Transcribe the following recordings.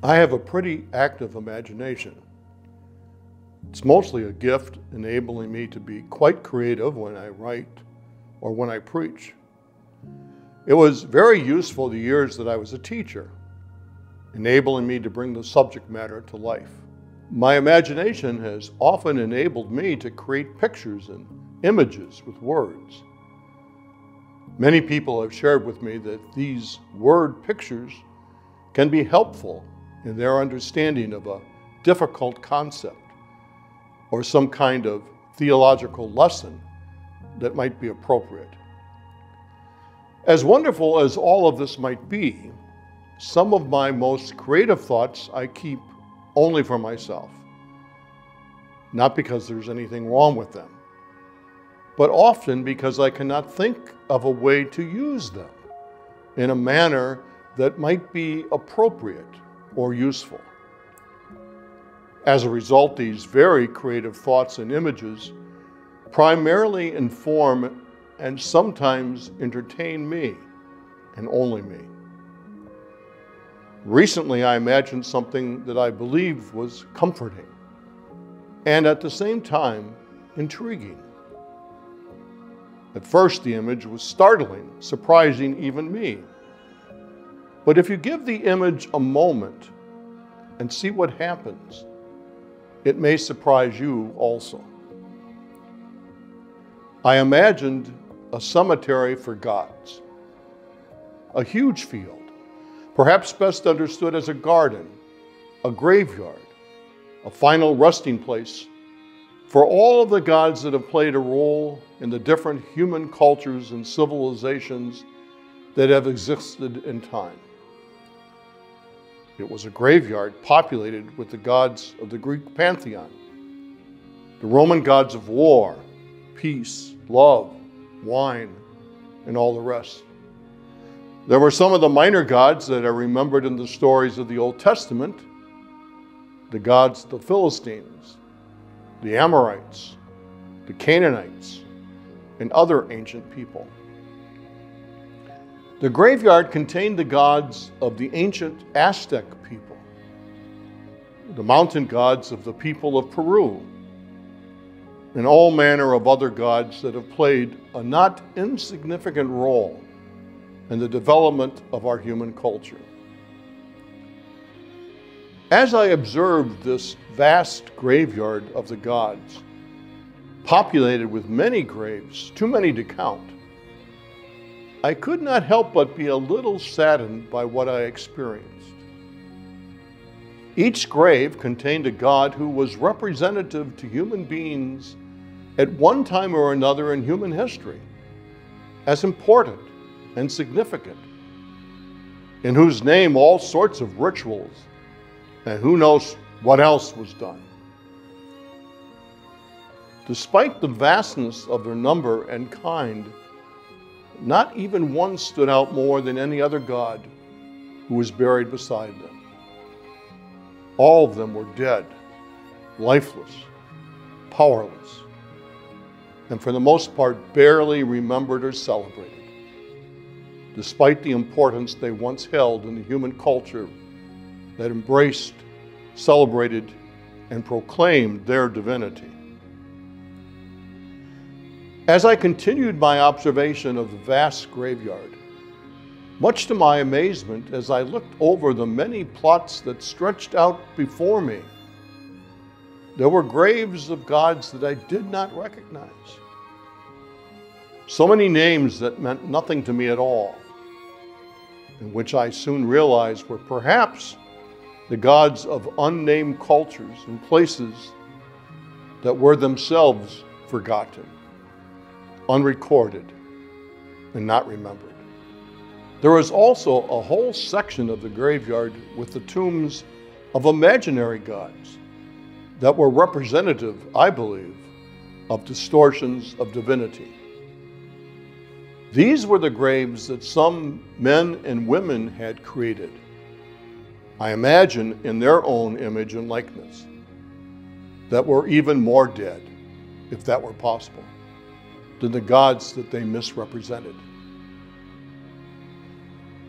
I have a pretty active imagination. It's mostly a gift enabling me to be quite creative when I write or when I preach. It was very useful the years that I was a teacher, enabling me to bring the subject matter to life. My imagination has often enabled me to create pictures and images with words. Many people have shared with me that these word pictures can be helpful in their understanding of a difficult concept or some kind of theological lesson that might be appropriate. As wonderful as all of this might be, some of my most creative thoughts I keep only for myself. Not because there's anything wrong with them, but often because I cannot think of a way to use them in a manner that might be appropriate or useful. As a result, these very creative thoughts and images primarily inform and sometimes entertain me, and only me. Recently, I imagined something that I believed was comforting and at the same time intriguing. At first, the image was startling, surprising even me. But if you give the image a moment and see what happens, it may surprise you also. I imagined a cemetery for gods, a huge field, perhaps best understood as a garden, a graveyard, a final resting place for all of the gods that have played a role in the different human cultures and civilizations that have existed in time. It was a graveyard populated with the gods of the Greek pantheon, the Roman gods of war, peace, love, wine, and all the rest. There were some of the minor gods that are remembered in the stories of the Old Testament, the gods of the Philistines, the Amorites, the Canaanites, and other ancient people. The graveyard contained the gods of the ancient Aztec people, the mountain gods of the people of Peru, and all manner of other gods that have played a not insignificant role in the development of our human culture. As I observed this vast graveyard of the gods, populated with many graves, too many to count, I could not help but be a little saddened by what I experienced. Each grave contained a god who was representative to human beings at one time or another in human history, as important and significant, in whose name all sorts of rituals and who knows what else was done. Despite the vastness of their number and kind, not even one stood out more than any other god who was buried beside them. All of them were dead, lifeless, powerless, and for the most part barely remembered or celebrated, despite the importance they once held in the human culture that embraced, celebrated, and proclaimed their divinity. As I continued my observation of the vast graveyard, much to my amazement as I looked over the many plots that stretched out before me, there were graves of gods that I did not recognize. So many names that meant nothing to me at all, and which I soon realized were perhaps the gods of unnamed cultures and places that were themselves forgotten, unrecorded, and not remembered. There was also a whole section of the graveyard with the tombs of imaginary gods that were representative, I believe, of distortions of divinity. These were the graves that some men and women had created, I imagine in their own image and likeness, that were even more dead, if that were possible, than the gods that they misrepresented.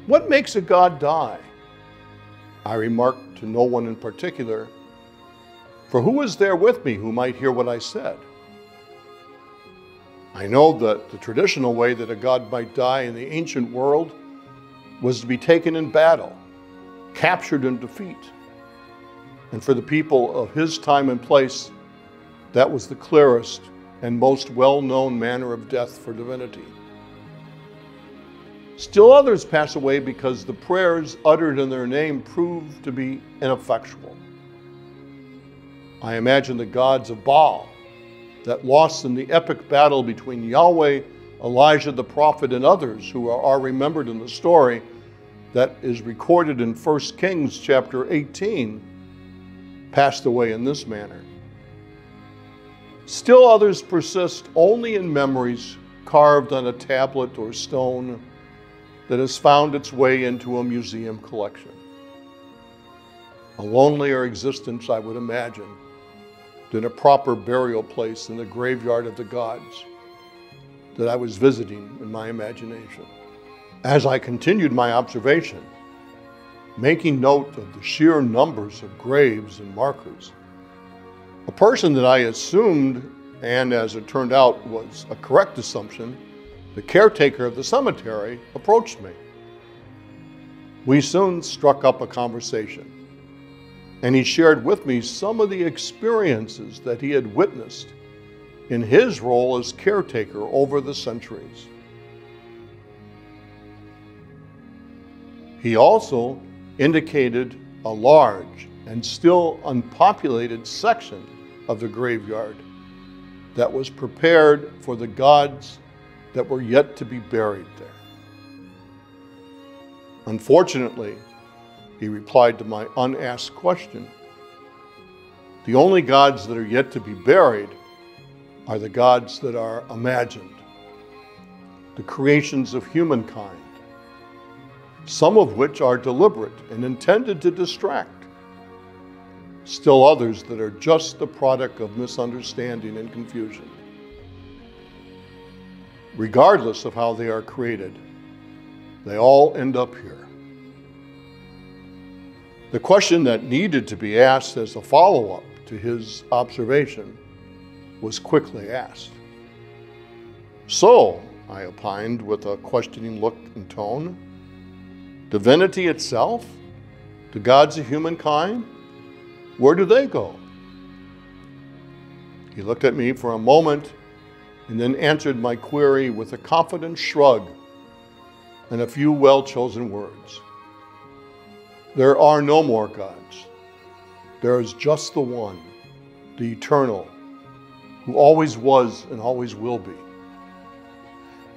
What makes a god die? I remarked to no one in particular, for who was there with me who might hear what I said? I know that the traditional way that a god might die in the ancient world was to be taken in battle, captured in defeat. And for the people of his time and place, that was the clearest and most well-known manner of death for divinity. Still others pass away because the prayers uttered in their name prove to be ineffectual. I imagine the gods of Baal that lost in the epic battle between Yahweh, Elijah the prophet, and others who are remembered in the story that is recorded in 1 Kings chapter 18, passed away in this manner. Still others persist only in memories carved on a tablet or stone that has found its way into a museum collection. A lonelier existence, I would imagine, than a proper burial place in the graveyard of the gods that I was visiting in my imagination. As I continued my observation, making note of the sheer numbers of graves and markers, a person that I assumed, and as it turned out was a correct assumption, the caretaker of the cemetery, approached me. We soon struck up a conversation, and he shared with me some of the experiences that he had witnessed in his role as caretaker over the centuries. He also indicated a large and still unpopulated section of the graveyard that was prepared for the gods that were yet to be buried there. Unfortunately, he replied to my unasked question, the only gods that are yet to be buried are the gods that are imagined, the creations of humankind, some of which are deliberate and intended to distract, still others that are just the product of misunderstanding and confusion. Regardless of how they are created, they all end up here. The question that needed to be asked as a follow-up to his observation was quickly asked. So, I opined with a questioning look and tone, divinity itself, the gods of humankind, where do they go? He looked at me for a moment and then answered my query with a confident shrug and a few well-chosen words. There are no more gods. There is just the one, the eternal, who always was and always will be.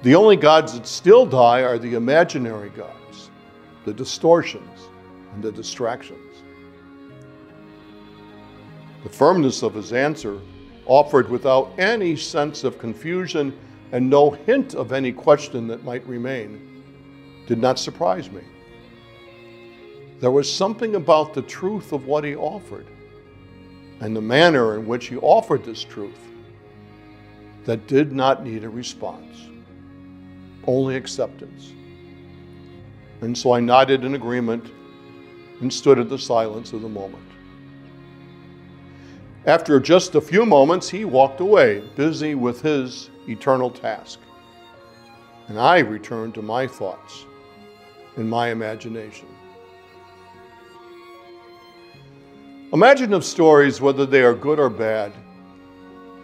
The only gods that still die are the imaginary gods, the distortions and the distractions. The firmness of his answer, offered without any sense of confusion and no hint of any question that might remain, did not surprise me. There was something about the truth of what he offered and the manner in which he offered this truth that did not need a response, only acceptance. And so I nodded in agreement and stood in the silence of the moment. After just a few moments, he walked away, busy with his eternal task. And I returned to my thoughts and my imagination. Imaginative stories, whether they are good or bad,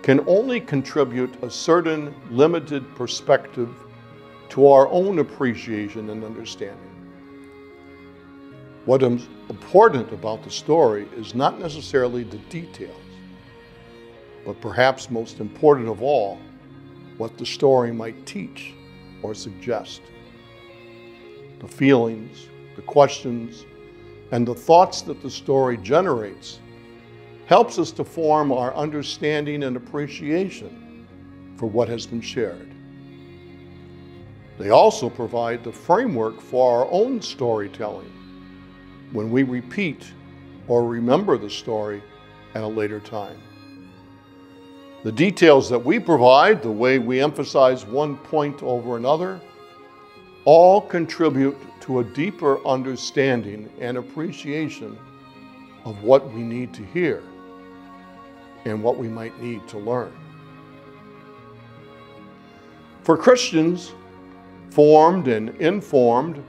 can only contribute a certain limited perspective to our own appreciation and understanding. What is important about the story is not necessarily the details, but perhaps most important of all, what the story might teach or suggest. The feelings, the questions, and the thoughts that the story generates helps us to form our understanding and appreciation for what has been shared. They also provide the framework for our own storytelling when we repeat or remember the story at a later time. The details that we provide, the way we emphasize one point over another, all contribute to a deeper understanding and appreciation of what we need to hear and what we might need to learn. For Christians, formed and informed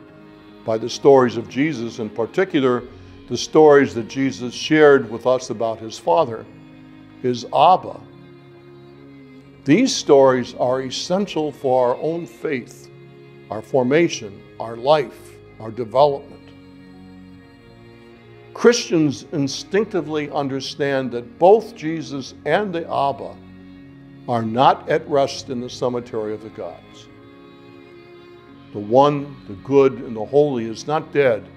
by the stories of Jesus, in particular, the stories that Jesus shared with us about his Father, his Abba, these stories are essential for our own faith, our formation, our life, our development. Christians instinctively understand that both Jesus and the Abba are not at rest in the cemetery of the gods. The one, the good, and the holy is not dead.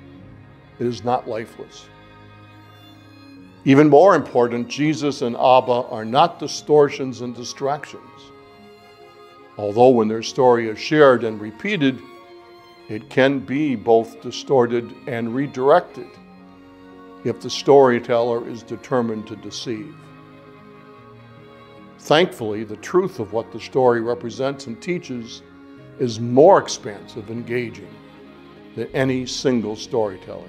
It is not lifeless. Even more important, Jesus and Abba are not distortions and distractions. Although when their story is shared and repeated, it can be both distorted and redirected if the storyteller is determined to deceive. Thankfully, the truth of what the story represents and teaches is more expansive and engaging than any single storyteller.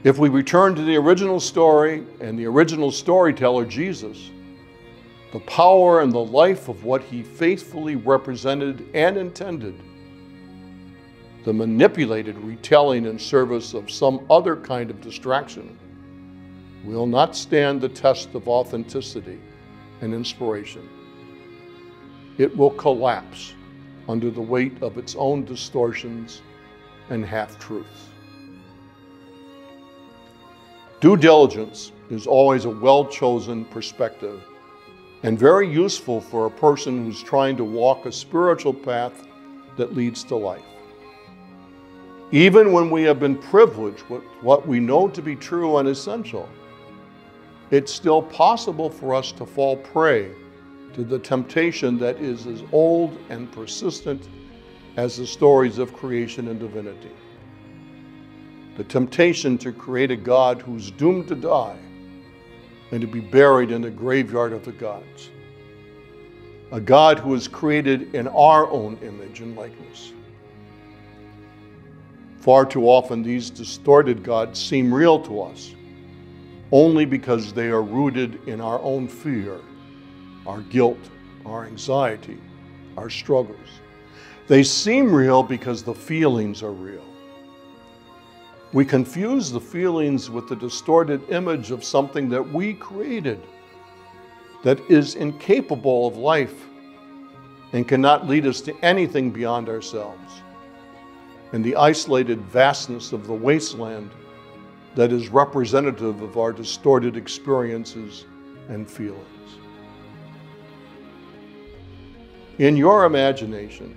If we return to the original story and the original storyteller, Jesus, the power and the life of what he faithfully represented and intended, the manipulated retelling in service of some other kind of distraction, will not stand the test of authenticity and inspiration. It will collapse under the weight of its own distortions and half-truths. Due diligence is always a well-chosen perspective and very useful for a person who's trying to walk a spiritual path that leads to life. Even when we have been privileged with what we know to be true and essential, it's still possible for us to fall prey to the temptation that is as old and persistent as the stories of creation and divinity. The temptation to create a God who's doomed to die and to be buried in the graveyard of the gods. A God who is created in our own image and likeness. Far too often, these distorted gods seem real to us only because they are rooted in our own fear, our guilt, our anxiety, our struggles. They seem real because the feelings are real. We confuse the feelings with the distorted image of something that we created that is incapable of life and cannot lead us to anything beyond ourselves, and the isolated vastness of the wasteland that is representative of our distorted experiences and feelings. In your imagination,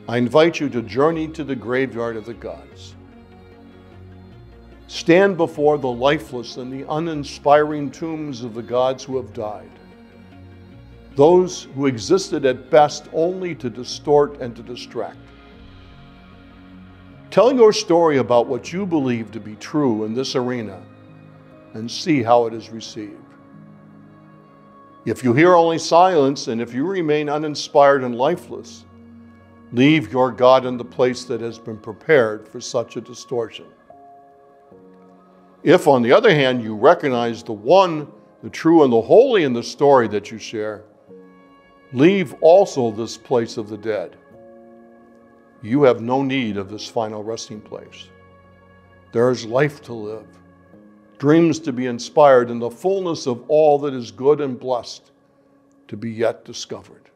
I invite you to journey to the graveyard of the gods. Stand before the lifeless and the uninspiring tombs of the gods who have died, those who existed at best only to distort and to distract. Tell your story about what you believe to be true in this arena and see how it is received. If you hear only silence and if you remain uninspired and lifeless, leave your God in the place that has been prepared for such a distortion. If, on the other hand, you recognize the one, the true and the holy in the story that you share, leave also this place of the dead. You have no need of this final resting place. There is life to live, dreams to be inspired, and the fullness of all that is good and blessed to be yet discovered.